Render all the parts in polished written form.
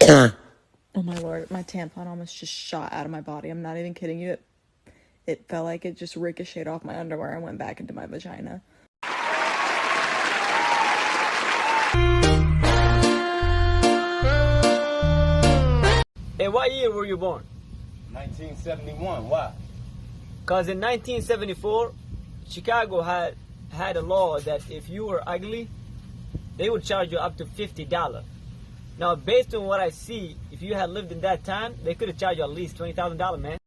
Oh my lord, my tampon almost just shot out of my body. I'm not even kidding you. It felt like it just ricocheted off my underwear and went back into my vagina. In what year were you born? 1971. Why? Because in 1974, Chicago had a law that if you were ugly, they would charge you up to $50. Now, based on what I see, if you had lived in that time, they could have charged you at least $20,000, man.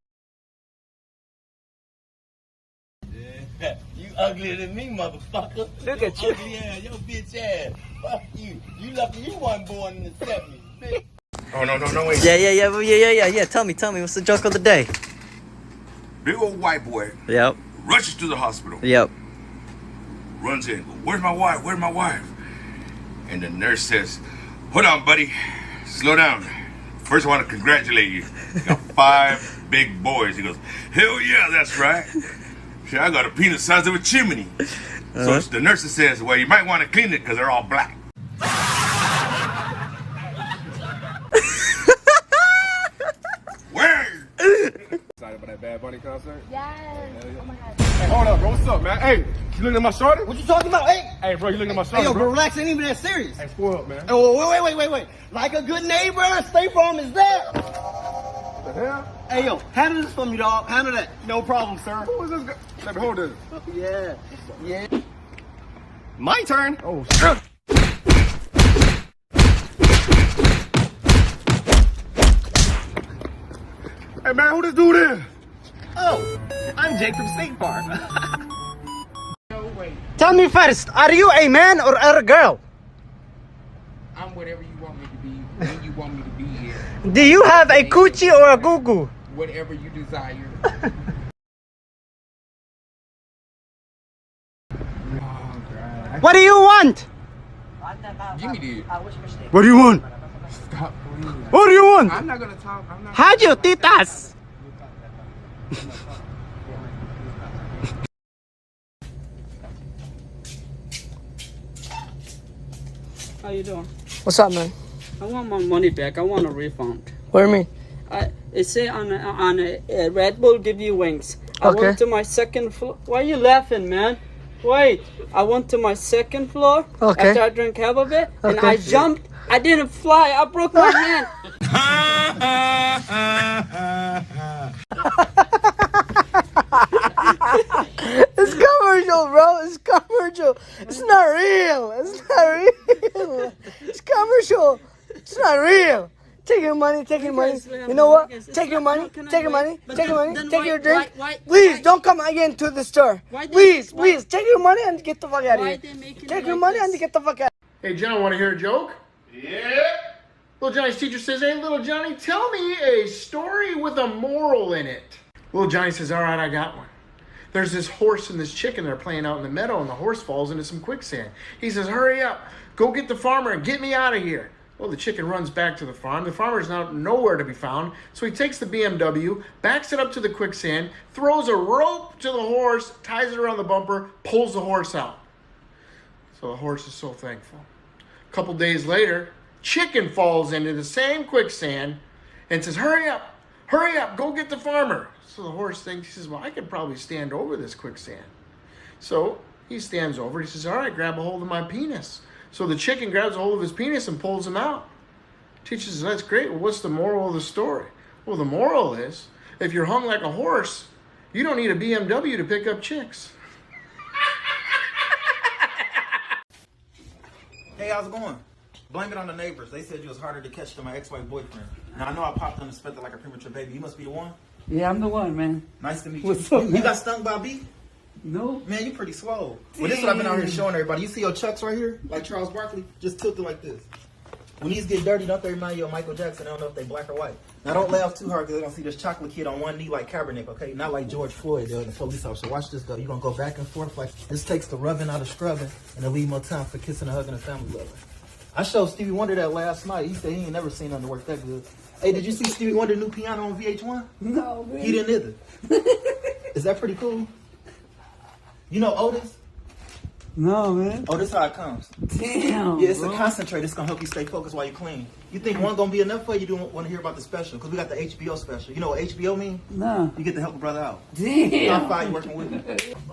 Yeah. You uglier than me, motherfucker. Look at you. Ugly ass, your bitch ass. Fuck you. You lucky you wasn't born in the 70s, bitch. Oh, no, wait. Yeah. Tell me. What's the joke of the day? Big old white boy Yep. rushes to the hospital. Yep. Runs in. Where's my wife? And the nurse says, hold on, buddy. Slow down. First, I want to congratulate you. You got 5 big boys. He goes, hell yeah, that's right. Shit, I got a penis the size of a chimney. So the nurse says, well, you might want to clean it because they're all black. Word! Excited about that Bad Bunny concert? Yes. Oh my god. Hey, hold up, bro. What's up, man? Hey, you looking at my shorty? What you talking about? Hey, bro, you looking at my shorty, Hey, yo, bro? relax. Ain't even that serious. Hey, spoil up, man. Oh, wait. Like a good neighbor, State Farm is there. What the hell? Hey, yo, handle this for me, dog. Handle that. No problem, sir. Who is this guy? Let me hold this. Yeah. My turn? Oh, shit. Hey, man, who this dude is? Oh, I'm Jake from State Farm. Tell me first, are you a man or a girl? I'm whatever you want me to be, when you want me to be here. Do you have a coochie or a goo-goo? Whatever you desire. What do you want? Give me this. What do you want? Stop please. What do you want? I'm not gonna talk. I'm not. How'd you titas? How you doing? What's up, man? I want my money back. I want a refund. What do you mean? It say on a Red Bull give you wings. I Okay. went to my second floor. Why are you laughing, man? Wait. I went to my second floor Okay. after I drank half of it, and Okay. I jumped. I didn't fly. I broke my hand. It's commercial, bro. It's commercial. It's not real. It's commercial. It's not real. Take your money. You know what? Take your money. Take your money. Take your drink. Please don't come again to the store. Please. Take your money and get the fuck out of here. Take your money and get the fuck out. Hey, John, want to hear a joke? Yeah. Little Johnny's teacher says, hey, little Johnny, tell me a story with a moral in it. Little Johnny says, all right, I got one. There's this horse and this chicken that are playing out in the meadow, and the horse falls into some quicksand. He says, hurry up, go get the farmer and get me out of here. Well, the chicken runs back to the farm. The farmer's now nowhere to be found, so he takes the BMW, backs it up to the quicksand, throws a rope to the horse, ties it around the bumper, pulls the horse out. So the horse is so thankful. A couple days later, chicken falls into the same quicksand and says, hurry up, go get the farmer. So the horse thinks, he says, well, I could probably stand over this quicksand. So he stands over, he says, all right, grab a hold of my penis. So the chicken grabs a hold of his penis and pulls him out. Teacher says, that's great. Well, what's the moral of the story? Well, the moral is, if you're hung like a horse, you don't need a BMW to pick up chicks. Hey, how's it going? Blame it on the neighbors. They said you was harder to catch than my ex-wife boyfriend. Now, I know I popped unexpected like a premature baby. You must be the one. Yeah, I'm the one, man. Nice to meet you. What's up, You man? got stung by a bee? No. Man, you pretty swole. Well, this is what I've been out here showing everybody. You see your chucks right here? Like Charles Barkley? Just tilt it like this. When these get dirty, don't they remind you of Michael Jackson? I don't know if they black or white. Now, don't laugh too hard because they're going to see this chocolate kid on one knee like Kaepernick, okay? Not like George Floyd, the police officer. Watch this, though. You're going to go back and forth like this. Takes the rubbing out of scrubbing and it'll leave more time for kissing and hugging a family lover. I showed Stevie Wonder that last night. He said he ain't never seen nothing work that good. Hey, did you see Stevie Wonder's new piano on VH1? No, man. He didn't either. Is that pretty cool? You know Otis? No, man. Oh, this how it comes. Damn. Yeah, it's a concentrate. It's gonna help you stay focused while you clean. You think one gonna be enough for you? You don't want to hear about the special? Because we got the HBO special. You know what HBO mean? No. You get to help a brother out. Damn. High five, you working with me.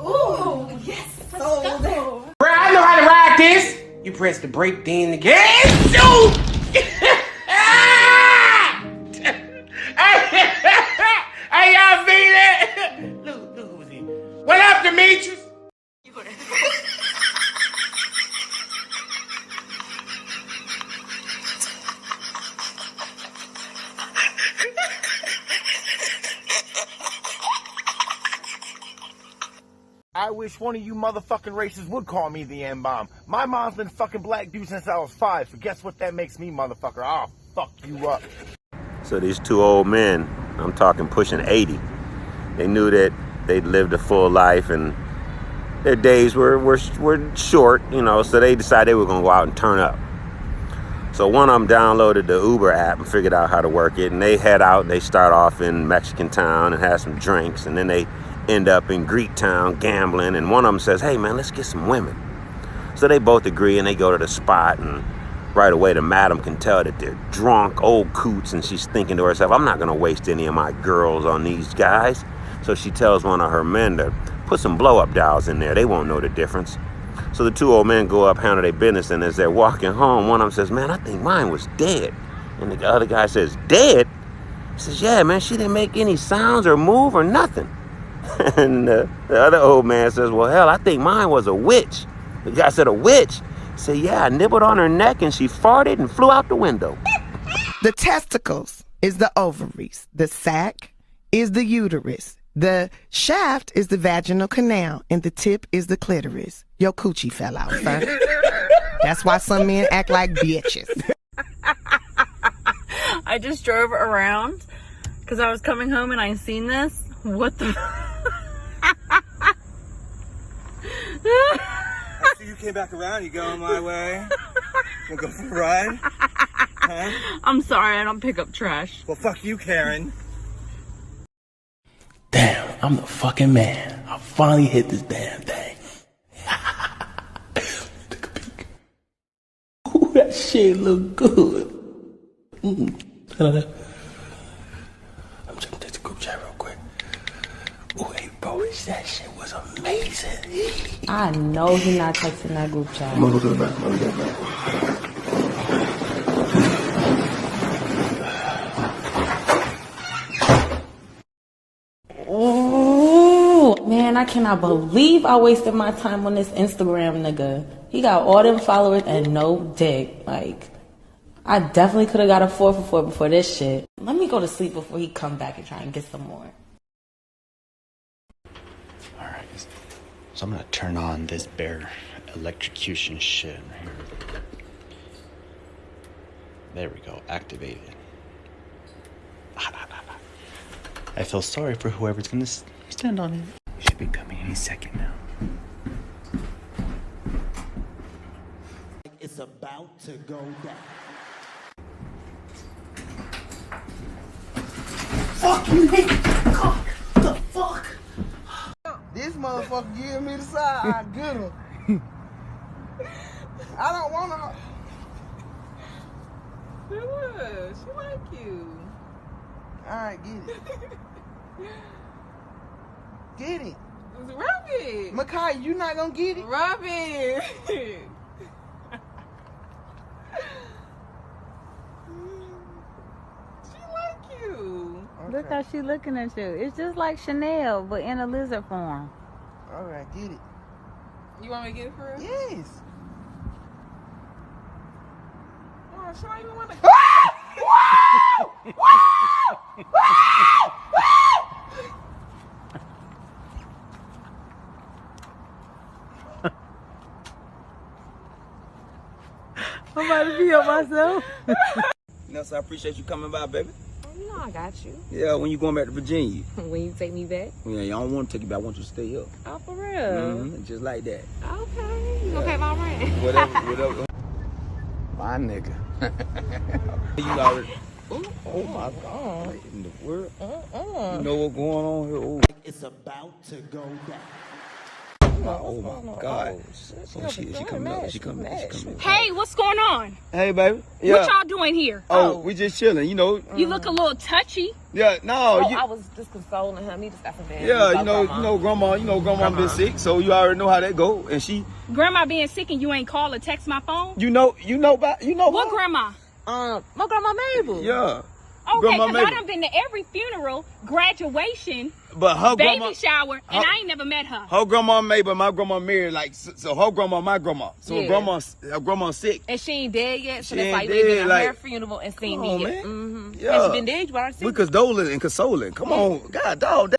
Ooh, yes. Let's go. Bro, I know how to ride this. You press the brake, then the gas. Shoot! Hey, y'all see that? Look who's in. What up, Demetrius? I wish one of you motherfucking racists would call me the M-bomb. My mom's been fucking black dude since I was 5, so guess what that makes me, motherfucker? I'll fuck you up. So these two old men, I'm talking pushing 80, they knew that they'd lived a full life and their days were short, you know, so they decided they were gonna go out and turn up. So one of them downloaded the Uber app and figured out how to work it, and they head out and they start off in Mexican town and have some drinks, and then they end up in Greek town gambling, and one of them says, hey man, let's get some women. So they both agree and they go to the spot, and right away the madam can tell that they're drunk old coots, and she's thinking to herself, I'm not gonna waste any of my girls on these guys. So she tells one of her men to put some blow-up dolls in there, they won't know the difference. So the two old men go up, handle their business, and as they're walking home, one of them says, man, I think mine was dead. And the other guy says, dead? He says, yeah man, she didn't make any sounds or move or nothing. And the other old man says, well, hell, I think mine was a witch. The guy said, a witch? He said, yeah, I nibbled on her neck and she farted and flew out the window. The testicles is the ovaries. The sac is the uterus. The shaft is the vaginal canal. And the tip is the clitoris. Your coochie fell out, son. That's why some men act like bitches. I just drove around because I was coming home and I seen this. What the? I see you came back around. You going my way? Gonna go for a ride? Huh? I'm sorry, I don't pick up trash. Well, fuck you, Karen. Damn, I'm the fucking man. I finally hit this damn thing. Take a peek. Ooh, that shit look good. I'm trying to take the group chat real quick. Ooh, hey, bro, that shit was amazing. I know he not texting that group chat. I'm gonna go to the back. I'm gonna get back. Ooh, man, I cannot believe I wasted my time on this Instagram nigga. He got all them followers and no dick. Like, I definitely could have got a 4 for 4 before this shit. Let me go to sleep before he come back and try and get some more. Alright, so I'm gonna turn on this bear electrocution shit right here. There we go, activated. I feel sorry for whoever's gonna stand on it. Should be coming any second now. It's about to go down. Fuck you, nigga. Fuck. The fuck? This motherfucker giving me the side. I get him. I don't want to. She was. She like you. Alright, get it. Get it. Rub it. Makai, you not gonna get it? Rub it. She like you. Okay. Look how she looking at you. It's just like Chanel, but in a lizard form. Alright, get it. You want me to get it for her? Yes. Oh, she don't even want to. I'm about to pee on myself. You know, so I appreciate you coming by, baby. You know I got you. Yeah, when you going back to Virginia? When you take me back? Yeah, I don't want to take you back. I want you to stay here. Oh, for real? Just like that. Okay. You gonna pay my rent? Whatever. My nigga. You already. Oh my God. What in the world? You know what's going on here? Ooh. It's about to go down. Oh my God. Oh, she coming up. She coming up. Hey, what's going on? Hey, baby. Yeah. What y'all doing here? Oh, we just chilling, you know. You look a little touchy. Yeah, no. I was just consoling him. He just got some bad. Yeah, you know, grandma been sick, so you already know how that go. And she, grandma being sick, and you ain't call or text my phone. you know What grandma? My grandma Mabel. Yeah. Okay, Grandma because I Mabel. done been to every funeral, graduation, But her baby grandma, shower, and I ain't never met her. her grandma Mabel, my grandma married, like, so her grandma, my grandma. So Yeah. her grandma's sick. And she ain't dead yet, so She that's ain't like we been dead, to like- her funeral and seen Come me on, yet. man. Mm-hmm. Yeah. Has she been dead? You already seen We me? condoling and consoling. Come on, God, dog.